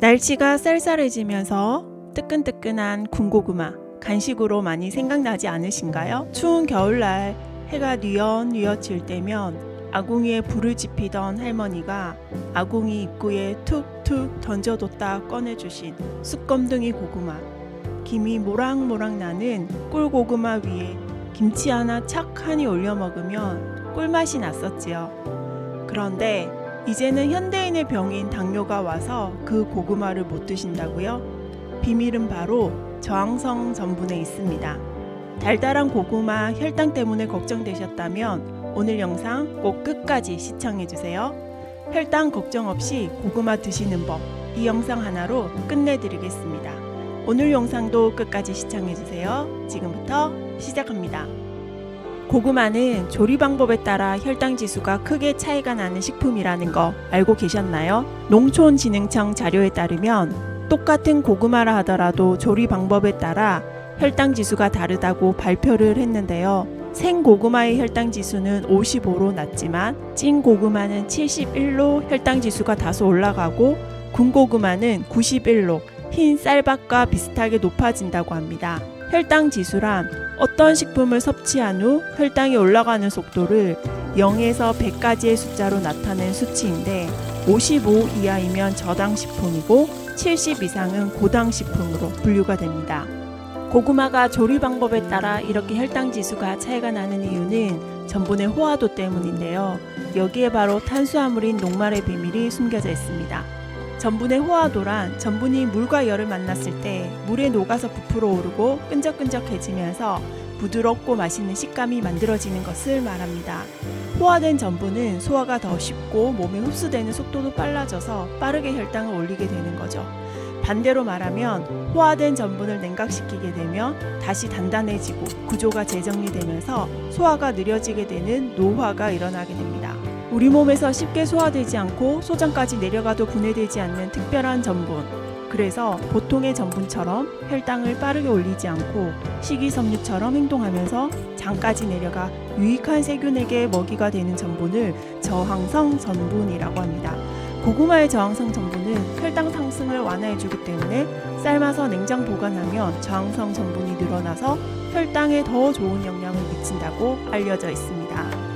날씨가 쌀쌀해지면서 뜨끈뜨끈한 군고구마 간식으로 많이 생각나지 않으신가요? 추운 겨울날 해가 뉘엿뉘엿질 때면 아궁이에 불을 지피던 할머니가 아궁이 입구에 툭툭 던져뒀다 꺼내주신 쑥검둥이 고구마, 김이 모락모락 나는 꿀고구마 위에 김치 하나 착하니 올려 먹으면 꿀맛이 났었지요. 그런데 이제는 현대인의 병인 당뇨가 와서 그 고구마를 못 드신다고요? 비밀은 바로 저항성 전분에 있습니다. 달달한 고구마 혈당 때문에 걱정되셨다면 오늘 영상 꼭 끝까지 시청해주세요. 혈당 걱정 없이 고구마 드시는 법, 이 영상 하나로 끝내드리겠습니다. 오늘 영상도 끝까지 시청해주세요. 지금부터 시작합니다. 고구마는 조리 방법에 따라 혈당 지수가 크게 차이가 나는 식품이라는 거 알고 계셨나요? 농촌진흥청 자료에 따르면 똑같은 고구마라 하더라도 조리 방법에 따라 혈당 지수가 다르다고 발표를 했는데요. 생고구마의 혈당 지수는 55로 낮지만 찐 고구마는 71로 혈당 지수가 다소 올라가고 군고구마는 91로 흰 쌀밥과 비슷하게 높아진다고 합니다. 혈당 지수란 어떤 식품을 섭취한 후 혈당이 올라가는 속도를 0에서 100까지의 숫자로 나타낸 수치인데 55 이하이면 저당 식품이고 70 이상은 고당 식품으로 분류가 됩니다. 고구마가 조리 방법에 따라 이렇게 혈당 지수가 차이가 나는 이유는 전분의 호화도 때문인데요. 여기에 바로 탄수화물인 녹말의 비밀이 숨겨져 있습니다. 전분의 호화도란 전분이 물과 열을 만났을 때 물에 녹아서 부풀어 오르고 끈적끈적해지면서 부드럽고 맛있는 식감이 만들어지는 것을 말합니다. 호화된 전분은 소화가 더 쉽고 몸에 흡수되는 속도도 빨라져서 빠르게 혈당을 올리게 되는 거죠. 반대로 말하면 호화된 전분을 냉각시키게 되면 다시 단단해지고 구조가 재정리되면서 소화가 느려지게 되는 노화가 일어나게 됩니다. 우리 몸에서 쉽게 소화되지 않고 소장까지 내려가도 분해되지 않는 특별한 전분. 그래서 보통의 전분처럼 혈당을 빠르게 올리지 않고 식이섬유처럼 행동하면서 장까지 내려가 유익한 세균에게 먹이가 되는 전분을 저항성 전분이라고 합니다. 고구마의 저항성 전분은 혈당 상승을 완화해주기 때문에 삶아서 냉장 보관하면 저항성 전분이 늘어나서 혈당에 더 좋은 영향을 미친다고 알려져 있습니다.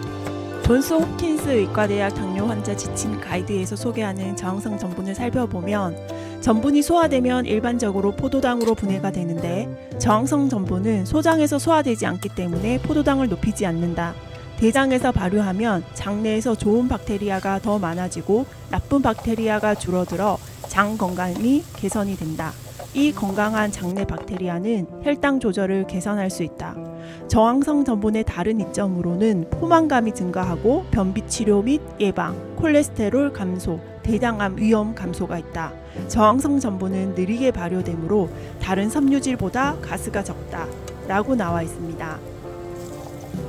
존스 홉킨스 의과대학 당뇨 환자 지침 가이드에서 소개하는 저항성 전분을 살펴보면 전분이 소화되면 일반적으로 포도당으로 분해가 되는데 저항성 전분은 소장에서 소화되지 않기 때문에 포도당을 높이지 않는다. 대장에서 발효하면 장내에서 좋은 박테리아가 더 많아지고 나쁜 박테리아가 줄어들어 장 건강이 개선이 된다. 이 건강한 장내 박테리아는 혈당 조절을 개선할 수 있다. 저항성 전분의 다른 이점으로는 포만감이 증가하고 변비 치료 및 예방, 콜레스테롤 감소, 대장암 위험 감소가 있다. 저항성 전분은 느리게 발효되므로 다른 섬유질보다 가스가 적다 라고 나와 있습니다.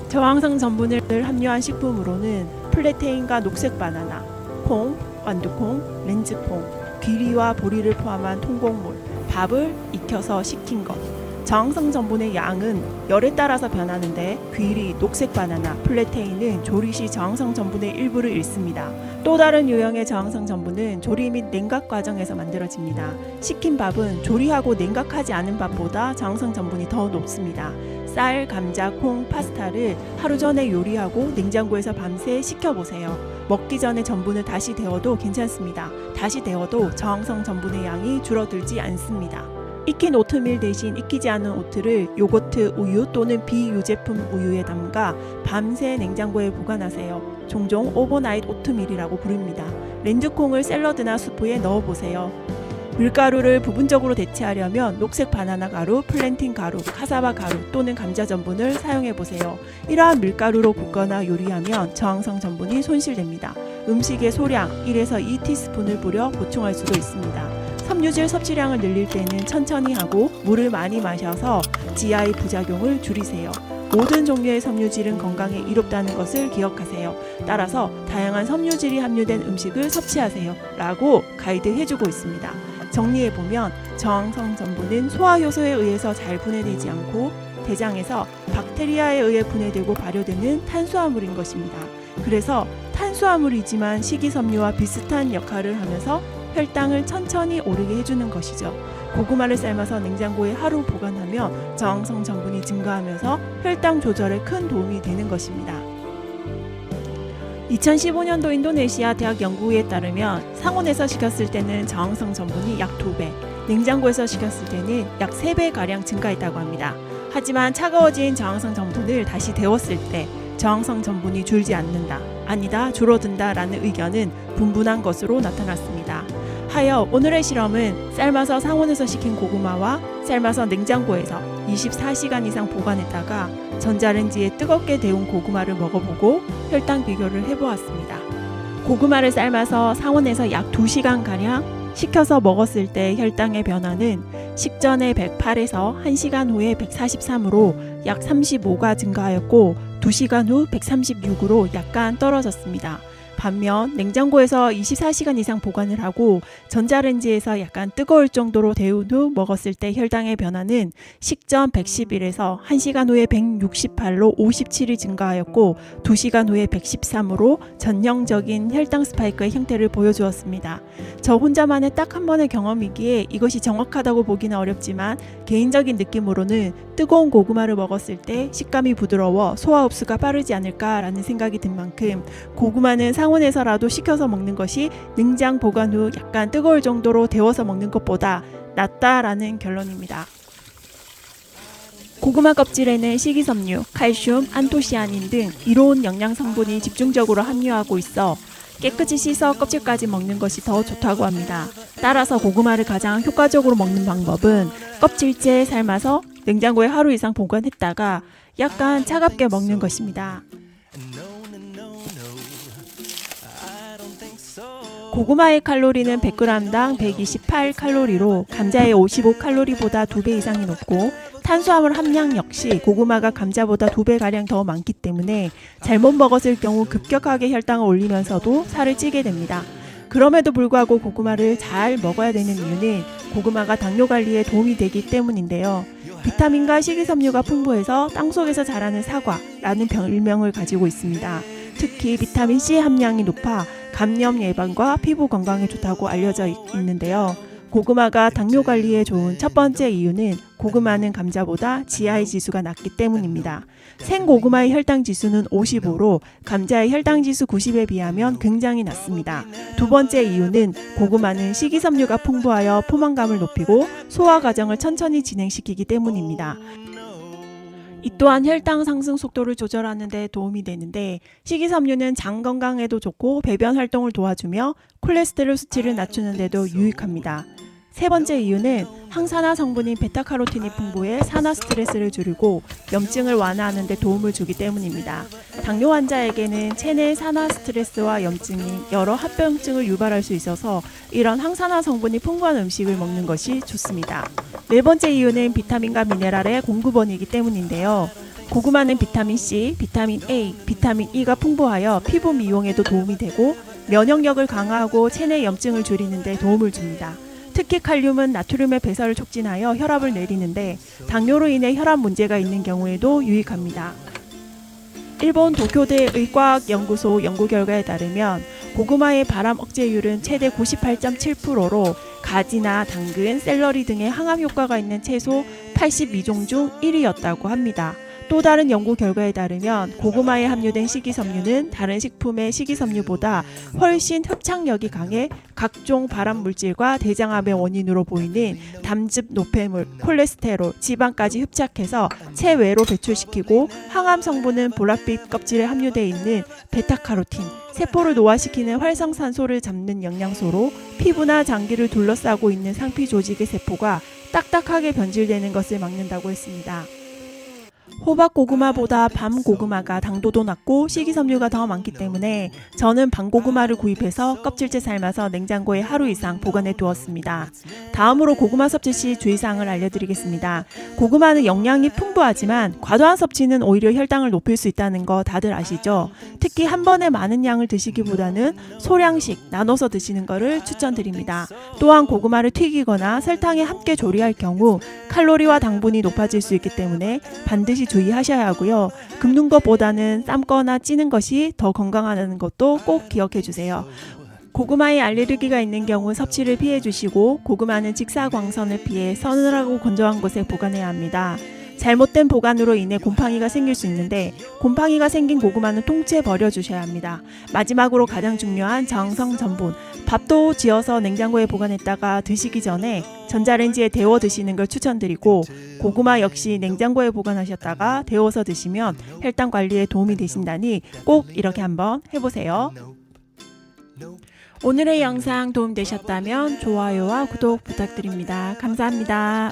저항성 전분을 함유한 식품으로는 플레테인과 녹색 바나나, 콩, 완두콩, 렌즈콩, 귀리와 보리를 포함한 통곡물, 밥을 익혀서 식힌 것. 저항성 전분의 양은 열에 따라서 변하는데 귀리, 녹색 바나나, 플레테인은 조리 시 저항성 전분의 일부를 잃습니다. 또 다른 유형의 저항성 전분은 조리 및 냉각 과정에서 만들어집니다. 식힌 밥은 조리하고 냉각하지 않은 밥보다 저항성 전분이 더 높습니다. 쌀, 감자, 콩, 파스타를 하루 전에 요리하고 냉장고에서 밤새 식혀보세요. 먹기 전에 전분을 다시 데워도 괜찮습니다. 다시 데워도 저항성 전분의 양이 줄어들지 않습니다. 익힌 오트밀 대신 익히지 않은 오트를 요거트 우유 또는 비유제품 우유에 담가 밤새 냉장고에 보관하세요. 종종 오버나잇 오트밀이라고 부릅니다. 렌즈콩을 샐러드나 수프에 넣어보세요. 밀가루를 부분적으로 대체하려면 녹색 바나나 가루, 플랜틴 가루, 카사바 가루 또는 감자 전분을 사용해보세요. 이러한 밀가루로 볶거나 요리하면 저항성 전분이 손실됩니다. 음식의 소량 1에서 2티스푼을 뿌려 보충할 수도 있습니다. 섬유질 섭취량을 늘릴 때는 천천히 하고 물을 많이 마셔서 GI 부작용을 줄이세요. 모든 종류의 섬유질은 건강에 이롭다는 것을 기억하세요. 따라서 다양한 섬유질이 함유된 음식을 섭취하세요 라고 가이드 해주고 있습니다. 정리해보면 저항성 전분은 소화효소에 의해서 잘 분해되지 않고 대장에서 박테리아에 의해 분해되고 발효되는 탄수화물인 것입니다. 그래서 탄수화물이지만 식이섬유와 비슷한 역할을 하면서 혈당을 천천히 오르게 해주는 것이죠. 고구마를 삶아서 냉장고에 하루 보관하면 저항성 전분이 증가하면서 혈당 조절에 큰 도움이 되는 것입니다. 2015년도 인도네시아 대학 연구에 따르면 상온에서 식혔을 때는 저항성 전분이 약 2배, 냉장고에서 식혔을 때는 약 3배가량 증가했다고 합니다. 하지만 차가워진 저항성 전분을 다시 데웠을 때 저항성 전분이 줄지 않는다, 아니다, 줄어든다 라는 의견은 분분한 것으로 나타났습니다. 하여 오늘의 실험은 삶아서 상온에서 식힌 고구마와 삶아서 냉장고에서 24시간 이상 보관했다가 전자레인지에 뜨겁게 데운 고구마를 먹어보고 혈당 비교를 해보았습니다. 고구마를 삶아서 상온에서 약 2시간가량 식혀서 먹었을 때 혈당의 변화는 식전에 108에서 1시간 후에 143으로 약 35가 증가하였고 2시간 후 136으로 약간 떨어졌습니다. 반면 냉장고에서 24시간 이상 보관을 하고 전자레인지에서 약간 뜨거울 정도로 데운 후 먹었을 때 혈당의 변화는 식전 111에서 1시간 후에 168로 57이 증가하였고 2시간 후에 113으로 전형적인 혈당 스파이크의 형태를 보여주었습니다. 저 혼자만의 딱 한 번의 경험이기에 이것이 정확하다고 보기는 어렵지만 개인적인 느낌으로는 뜨거운 고구마를 먹었을 때 식감이 부드러워 소화 흡수가 빠르지 않을까라는 생각이 든 만큼 고구마는 상온에서라도 식혀서 먹는 것이 냉장 보관 후 약간 뜨거울 정도로 데워서 먹는 것보다 낫다라는 결론입니다. 고구마 껍질에는 식이섬유, 칼슘, 안토시아닌 등 이로운 영양 성분이 집중적으로 함유하고 있어 깨끗이 씻어 껍질까지 먹는 것이 더 좋다고 합니다. 따라서 고구마를 가장 효과적으로 먹는 방법은 껍질째 삶아서 냉장고에 하루 이상 보관했다가 약간 차갑게 먹는 것입니다. 고구마의 칼로리는 100g당 128칼로리로 감자의 55칼로리보다 2배 이상이 높고 탄수화물 함량 역시 고구마가 감자보다 2배가량 더 많기 때문에 잘못 먹었을 경우 급격하게 혈당을 올리면서도 살을 찌게 됩니다. 그럼에도 불구하고 고구마를 잘 먹어야 되는 이유는 고구마가 당뇨 관리에 도움이 되기 때문인데요. 비타민과 식이섬유가 풍부해서 땅속에서 자라는 사과라는 별명을 가지고 있습니다. 특히 비타민 C 함량이 높아 감염 예방과 피부 건강에 좋다고 알려져 있는데요. 고구마가 당뇨 관리에 좋은 첫 번째 이유는 고구마는 감자보다 GI 지수가 낮기 때문입니다. 생고구마의 혈당 지수는 55로 감자의 혈당 지수 90에 비하면 굉장히 낮습니다. 두 번째 이유는 고구마는 식이섬유가 풍부하여 포만감을 높이고 소화 과정을 천천히 진행시키기 때문입니다. 이 또한 혈당 상승 속도를 조절하는 데 도움이 되는데 식이섬유는 장 건강에도 좋고 배변 활동을 도와주며 콜레스테롤 수치를 낮추는 데도 유익합니다. 세 번째 이유는 항산화 성분인 베타카로틴이 풍부해 산화 스트레스를 줄이고 염증을 완화하는 데 도움을 주기 때문입니다. 당뇨 환자에게는 체내 산화 스트레스와 염증이 여러 합병증을 유발할 수 있어서 이런 항산화 성분이 풍부한 음식을 먹는 것이 좋습니다. 네 번째 이유는 비타민과 미네랄의 공급원이기 때문인데요. 고구마는 비타민 C, 비타민 A, 비타민 E가 풍부하여 피부 미용에도 도움이 되고 면역력을 강화하고 체내 염증을 줄이는 데 도움을 줍니다. 특히 칼륨은 나트륨의 배설을 촉진하여 혈압을 내리는데 당뇨로 인해 혈압 문제가 있는 경우에도 유익합니다. 일본 도쿄대 의과학연구소 연구 결과에 따르면 고구마의 발암 억제율은 최대 98.7%로 가지나 당근, 샐러리 등의 항암 효과가 있는 채소 82종 중 1위였다고 합니다. 또 다른 연구 결과에 따르면 고구마에 함유된 식이섬유는 다른 식품의 식이섬유보다 훨씬 흡착력이 강해 각종 발암 물질과 대장암의 원인으로 보이는 담즙 노폐물, 콜레스테롤, 지방까지 흡착해서 체외로 배출시키고 항암 성분은 보랏빛 껍질에 함유되어 있는 베타카로틴, 세포를 노화시키는 활성산소를 잡는 영양소로 피부나 장기를 둘러싸고 있는 상피 조직의 세포가 딱딱하게 변질되는 것을 막는다고 했습니다. 호박 고구마보다 밤 고구마가 당도도 낮고 식이섬유가 더 많기 때문에 저는 밤 고구마를 구입해서 껍질째 삶아서 냉장고에 하루 이상 보관해 두었습니다. 다음으로 고구마 섭취 시 주의사항을 알려드리겠습니다. 고구마는 영양이 풍부하지만 과도한 섭취는 오히려 혈당을 높일 수 있다는 거 다들 아시죠? 특히 한 번에 많은 양을 드시기보다는 소량씩 나눠서 드시는 것을 추천드립니다. 또한 고구마를 튀기거나 설탕에 함께 조리할 경우 칼로리와 당분이 높아질 수 있기 때문에 반드시 주의하셔야 하고요. 굽는 것보다는 삶거나 찌는 것이 더 건강하다는 것도 꼭 기억해 주세요. 고구마에 알레르기가 있는 경우 섭취를 피해 주시고 고구마는 직사광선을 피해 서늘하고 건조한 곳에 보관해야 합니다. 잘못된 보관으로 인해 곰팡이가 생길 수 있는데 곰팡이가 생긴 고구마는 통째 버려주셔야 합니다. 마지막으로 가장 중요한 정성 전분. 밥도 지어서 냉장고에 보관했다가 드시기 전에 전자레인지에 데워 드시는 걸 추천드리고 고구마 역시 냉장고에 보관하셨다가 데워서 드시면 혈당 관리에 도움이 되신다니 꼭 이렇게 한번 해보세요. 오늘의 영상 도움되셨다면 좋아요와 구독 부탁드립니다. 감사합니다.